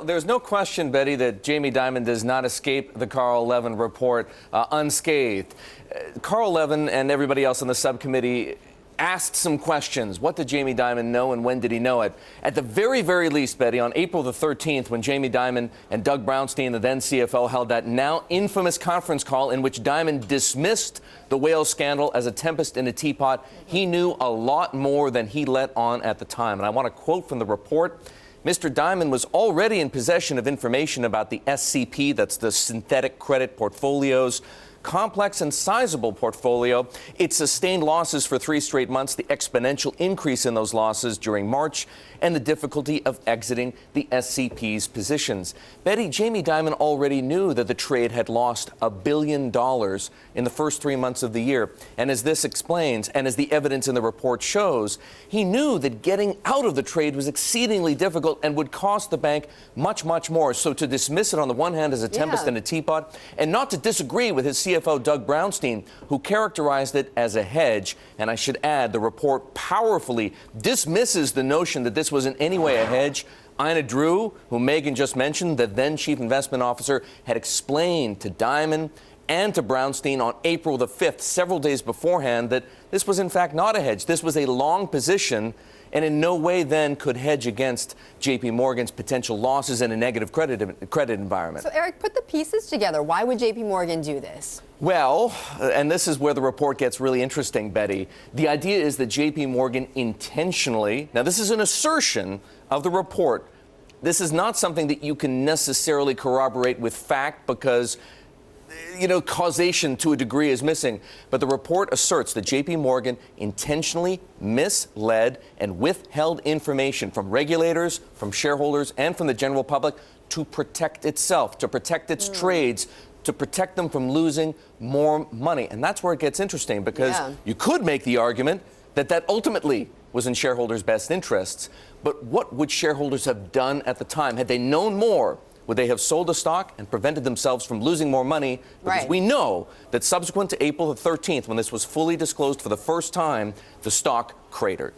There's no question, Betty, that Jamie Dimon does not escape the Carl Levin report unscathed. Carl Levin and everybody else on the subcommittee asked some questions. What did Jamie Dimon know and when did he know it? At the very, very least, Betty, on April the 13th, when Jamie Dimon and Doug Brownstein, the then CFO, held that now infamous conference call in which Dimon dismissed the whale scandal as a tempest in a teapot, he knew a lot more than he let on at the time. And I want to quote from the report. Mr. Dimon was already in possession of information about the SCP, that's the synthetic credit portfolios, complex and sizable portfolio. It sustained losses for 3 straight months, the exponential increase in those losses during March, and the difficulty of exiting the SCP's positions. Betty, Jamie Dimon already knew that the trade had lost $1 billion in the first 3 months of the year. And as this explains, and as the evidence in the report shows, he knew that getting out of the trade was exceedingly difficult and would cost the bank much, much more. So to dismiss it on the one hand as a tempest in a teapot, and not to disagree with his CFO Doug Brownstein, who characterized it as a hedge. And I should add, the report powerfully dismisses the notion that this was in any way a hedge. Ina Drew, who Megan just mentioned, the then chief investment officer, had explained to Dimon and to Brownstein on April the 5th, several days beforehand, that this was in fact not a hedge. This was a long position and in no way then could hedge against JPMorgan's potential losses in a negative credit environment. So, Eric, put the pieces together. Why would JPMorgan do this? Well, and this is where the report gets really interesting, Betty. The idea is that JPMorgan intentionally, now this is an assertion of the report. This is not something that you can necessarily corroborate with fact because causation to a degree is missing. But the report asserts that JPMorgan intentionally misled and withheld information from regulators, from shareholders, and from the general public to protect itself, to protect its trades, to protect them from losing more money. And that's where it gets interesting because you could make the argument that that ultimately was in shareholders' best interests. But what would shareholders have done at the time? Had they known more, would they have sold the stock and prevented themselves from losing more money? Because we know that subsequent to April the 13th, when this was fully disclosed for the first time, the stock cratered.